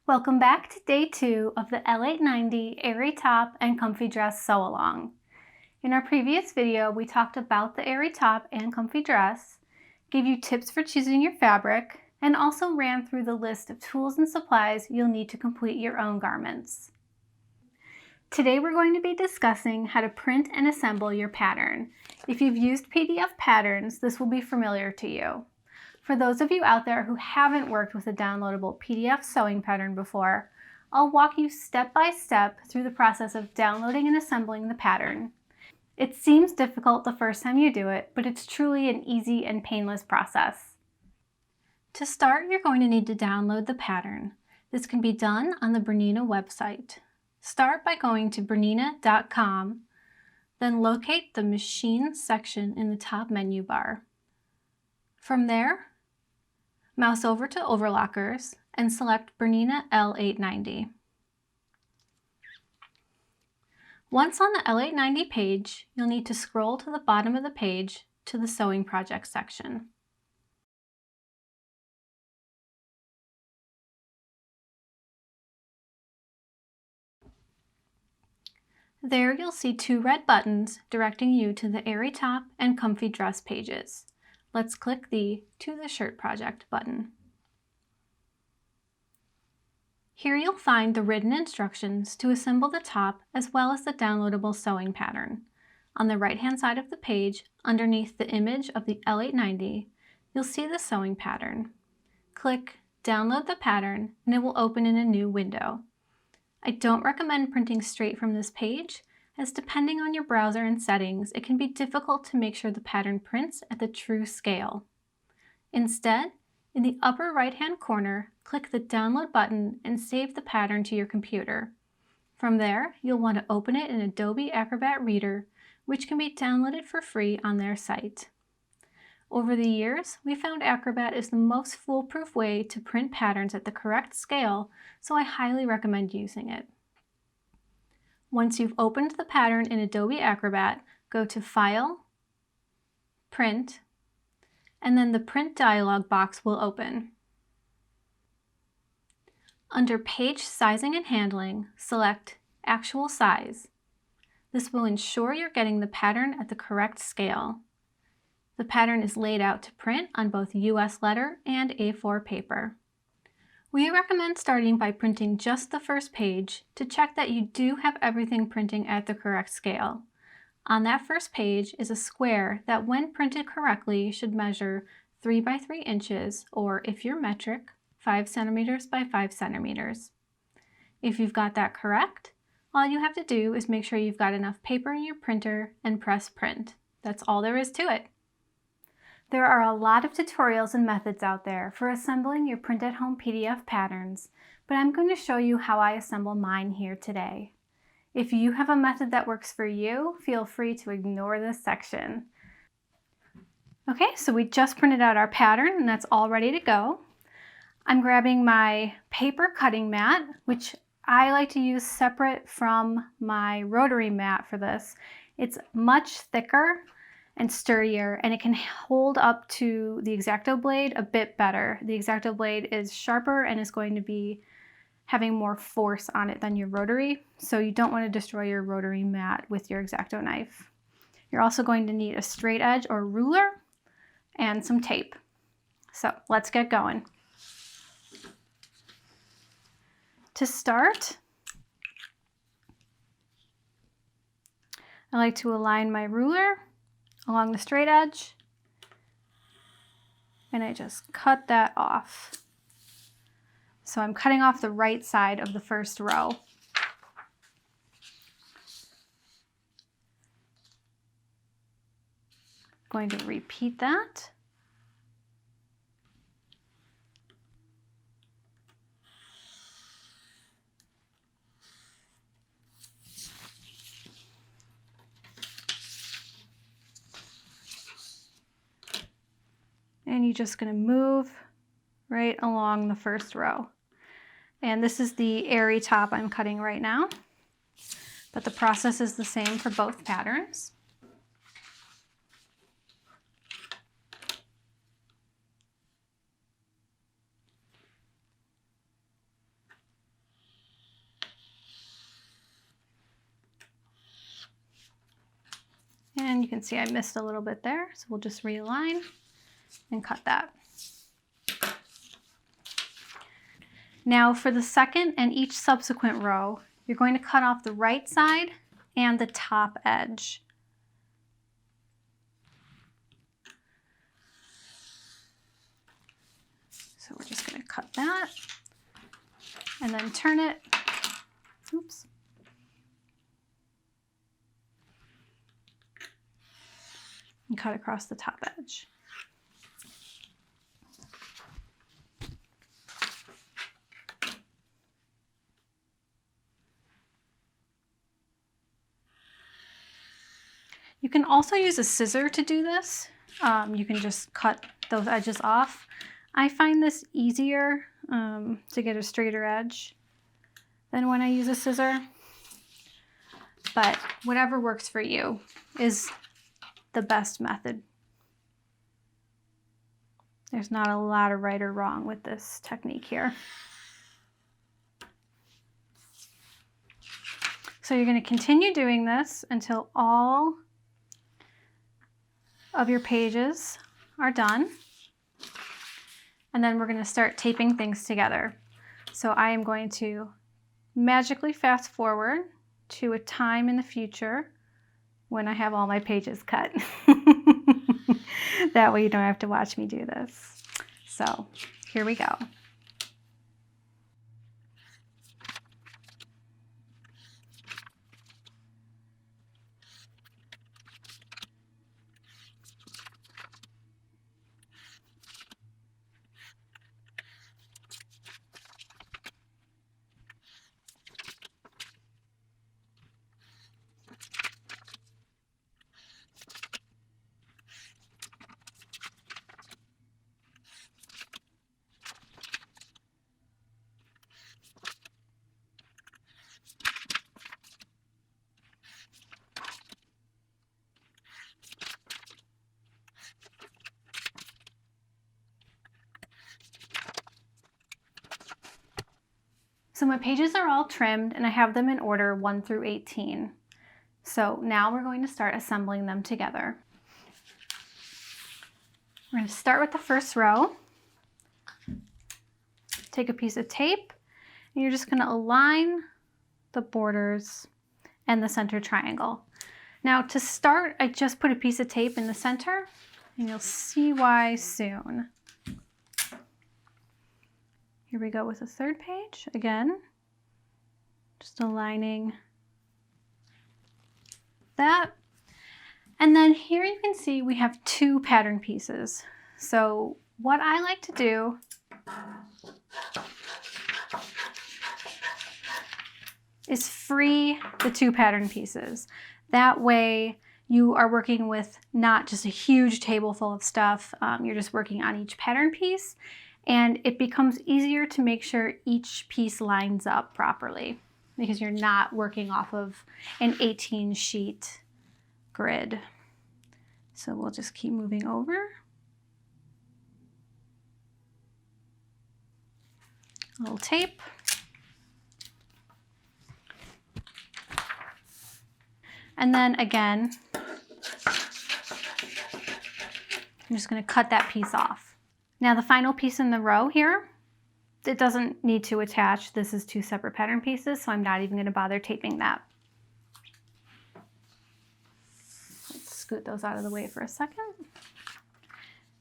Welcome back to day 2 of the L890 Airy Top and Comfy Dress Sew Along. In our previous video, we talked about the Airy Top and Comfy Dress, gave you tips for choosing your fabric, and also ran through the list of tools and supplies you'll need to complete your own garments. Today we're going to be discussing how to print and assemble your pattern. If you've used PDF patterns, this will be familiar to you. For those of you out there who haven't worked with a downloadable PDF sewing pattern before, I'll walk you step by step through the process of downloading and assembling the pattern. It seems difficult the first time you do it, but it's truly an easy and painless process. To start, you're going to need to download the pattern. This can be done on the BERNINA website. Start by going to BERNINA.com, then locate the Machines section in the top menu bar. From there, mouse over to Overlockers and select BERNINA L890. Once on the L890 page, you'll need to scroll to the bottom of the page to the Sewing Project section. There you'll see 2 red buttons directing you to the Airy Top and Comfy Dress pages. Let's click the To the Shirt Project button. Here you'll find the written instructions to assemble the top as well as the downloadable sewing pattern. On the right-hand side of the page, underneath the image of the L890, you'll see the sewing pattern. Click Download the pattern and it will open in a new window. I don't recommend printing straight from this page, as depending on your browser and settings, it can be difficult to make sure the pattern prints at the true scale. Instead, in the upper right-hand corner, click the Download button and save the pattern to your computer. From there, you'll want to open it in Adobe Acrobat Reader, which can be downloaded for free on their site. Over the years, we found Acrobat is the most foolproof way to print patterns at the correct scale, so I highly recommend using it. Once you've opened the pattern in Adobe Acrobat, go to File, Print, and then the Print dialog box will open. Under Page Sizing and Handling, select Actual Size. This will ensure you're getting the pattern at the correct scale. The pattern is laid out to print on both US letter and A4 paper. We recommend starting by printing just the first page to check that you do have everything printing at the correct scale. On that first page is a square that, when printed correctly, should measure 3 by 3 inches, or if you're metric, 5 centimeters by 5 centimeters. If you've got that correct, all you have to do is make sure you've got enough paper in your printer and press print. That's all there is to it. There are a lot of tutorials and methods out there for assembling your print-at-home PDF patterns, but I'm going to show you how I assemble mine here today. If you have a method that works for you, feel free to ignore this section. Okay, so we just printed out our pattern and that's all ready to go. I'm grabbing my paper cutting mat, which I like to use separate from my rotary mat for this. It's much thicker and sturdier, and it can hold up to the X-Acto blade a bit better. The X-Acto blade is sharper and is going to be having more force on it than your rotary, so you don't want to destroy your rotary mat with your X-Acto knife. You're also going to need a straight edge or ruler and some tape. So let's get going. To start, I like to align my ruler along the straight edge, and I just cut that off. So I'm cutting off the right side of the first row. Going to repeat that. And you're just going to move right along the first row. And this is the Airy Top I'm cutting right now, but the process is the same for both patterns. And you can see I missed a little bit there, so we'll just realign and cut that. Now for the second and each subsequent row, you're going to cut off the right side and the top edge. So we're just going to cut that and then turn it. Oops. And cut across the top edge. You can also use a scissor to do this. You can just cut those edges off. I find this easier to get a straighter edge than when I use a scissor, but whatever works for you is the best method. There's not a lot of right or wrong with this technique here. So you're going to continue doing this until all of your pages are done. And then we're going to start taping things together. So I am going to magically fast forward to a time in the future when I have all my pages cut. That way you don't have to watch me do this. So here we go. So my pages are all trimmed and I have them in order 1 through 18. So now we're going to start assembling them together. We're going to start with the first row. Take a piece of tape and you're just going to align the borders and the center triangle. Now to start, I just put a piece of tape in the center and you'll see why soon. Here we go with the third page. Again, just aligning that. And then here you can see we have 2 pattern pieces. So what I like to do is free the 2 pattern pieces. That way you are working with not just a huge table full of stuff, you're just working on each pattern piece. And it becomes easier to make sure each piece lines up properly because you're not working off of an 18 sheet grid. So we'll just keep moving over. A little tape. And then again, I'm just going to cut that piece off. Now the final piece in the row here, it doesn't need to attach. This is 2 separate pattern pieces, so I'm not even going to bother taping that. Let's scoot those out of the way for a second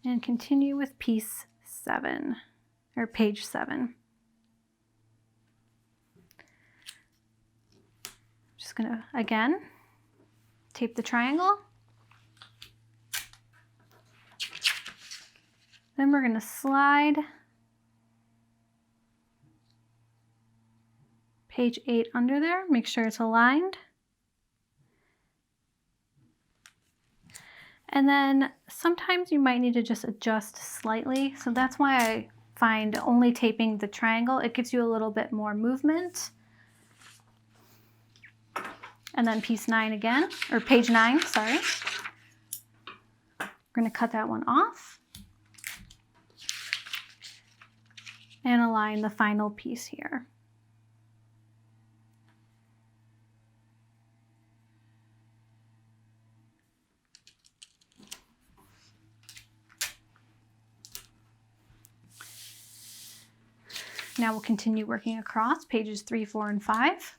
and continue with piece 7, or page 7. Just going to, again, tape the triangle. Then we're going to slide page 8 under there, make sure it's aligned. And then sometimes you might need to just adjust slightly. So that's why I find only taping the triangle, it gives you a little bit more movement. And then piece 9 again, or page 9, sorry. We're going to cut that one off. And align the final piece here. Now we'll continue working across pages 3, 4, and 5.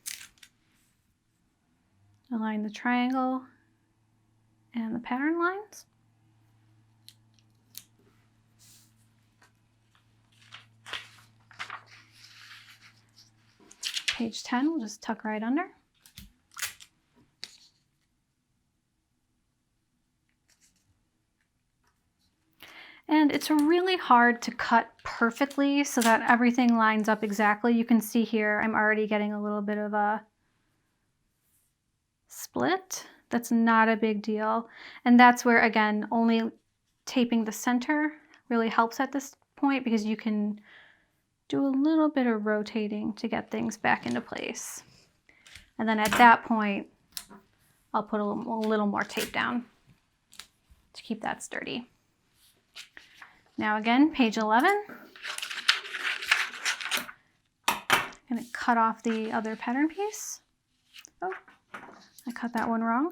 Align the triangle and the pattern lines. Page 10, we'll just tuck right under. And it's really hard to cut perfectly so that everything lines up exactly. You can see here I'm already getting a little bit of a split. That's not a big deal. And that's where, again, only taping the center really helps at this point, because you can do a little bit of rotating to get things back into place. And then at that point, I'll put a little more tape down to keep that sturdy. Now again, page 11. I'm going to cut off the other pattern piece. Oh, I cut that one wrong.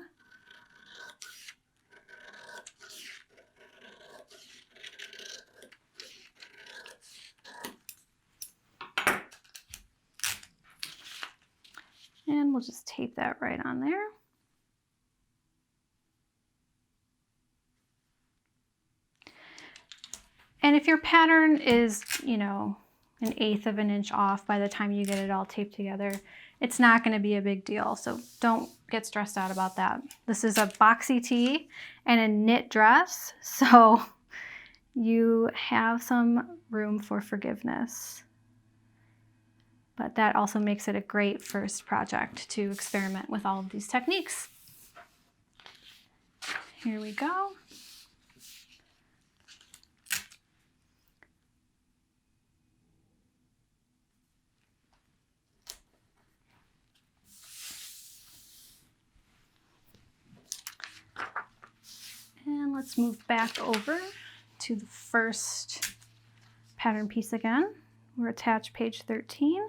And we'll just tape that right on there. And if your pattern is, you know, 1/8 of an inch off by the time you get it all taped together, it's not going to be a big deal. So don't get stressed out about that. This is a boxy tee and a knit dress, so you have some room for forgiveness. But that also makes it a great first project to experiment with all of these techniques. Here we go. And let's move back over to the first pattern piece again. We'll attach page 13.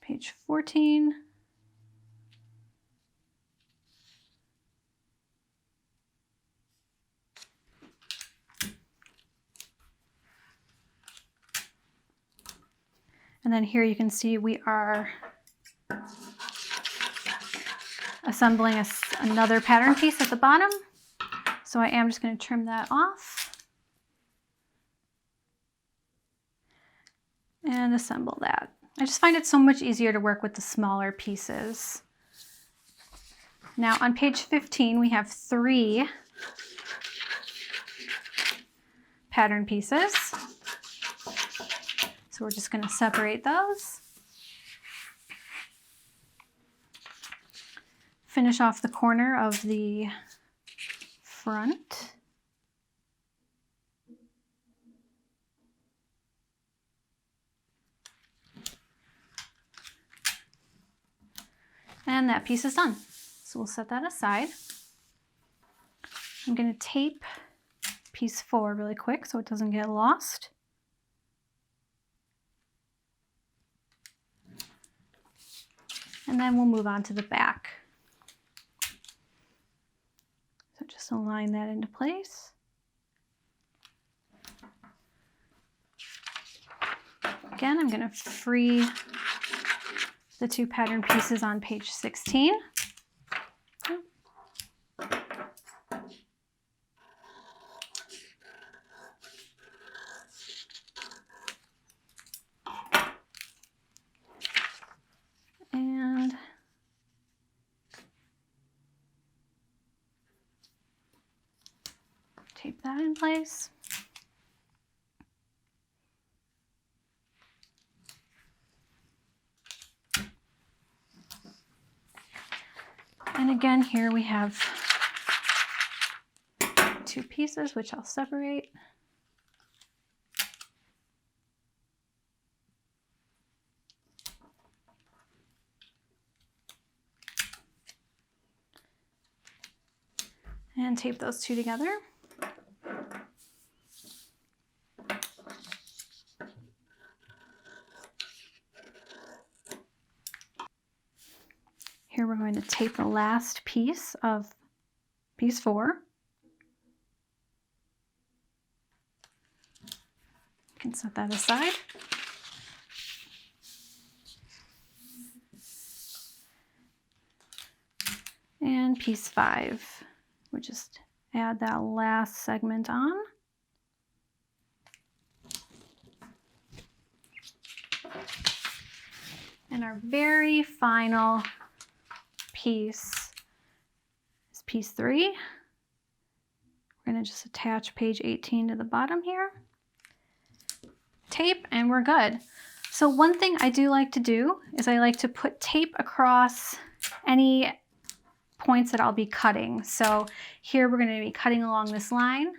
Page 14. And then here you can see we are assembling another pattern piece at the bottom. So I am just going to trim that off and assemble that. I just find it so much easier to work with the smaller pieces. Now on page 15 we have 3 pattern pieces. So we're just going to separate those. Finish off the corner of the front. And that piece is done. So we'll set that aside. I'm going to tape piece 4 really quick so it doesn't get lost. And then we'll move on to the back. So just align that into place. Again, I'm going to free the 2 pattern pieces on page 16. And tape that in place. And again, here we have 2 pieces, which I'll separate. And tape those 2 together. Here we're going to tape the last piece of piece 4. And set that aside. And piece 5, we just add that last segment on. And our very final piece is piece 3. We're going to just attach page 18 to the bottom here. Tape, and we're good. So one thing I do like to do is I like to put tape across any points that I'll be cutting. So here we're going to be cutting along this line.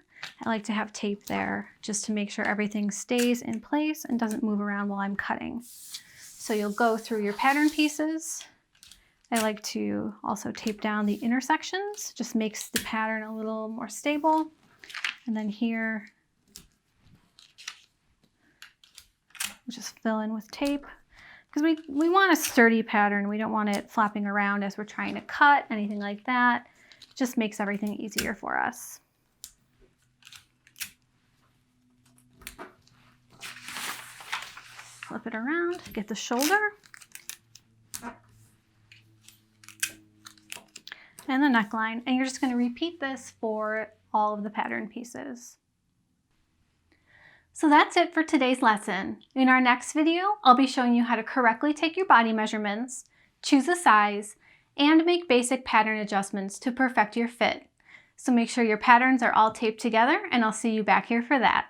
I like to have tape there just to make sure everything stays in place and doesn't move around while I'm cutting. So you'll go through your pattern pieces. I like to also tape down the intersections, just makes the pattern a little more stable. And then here, we'll just fill in with tape because we want a sturdy pattern. We don't want it flopping around as we're trying to cut, anything like that. It just makes everything easier for us. Flip it around, get the shoulder. And the neckline, and you're just going to repeat this for all of the pattern pieces. So that's it for today's lesson. In our next video, I'll be showing you how to correctly take your body measurements, choose a size, and make basic pattern adjustments to perfect your fit. So make sure your patterns are all taped together, and I'll see you back here for that.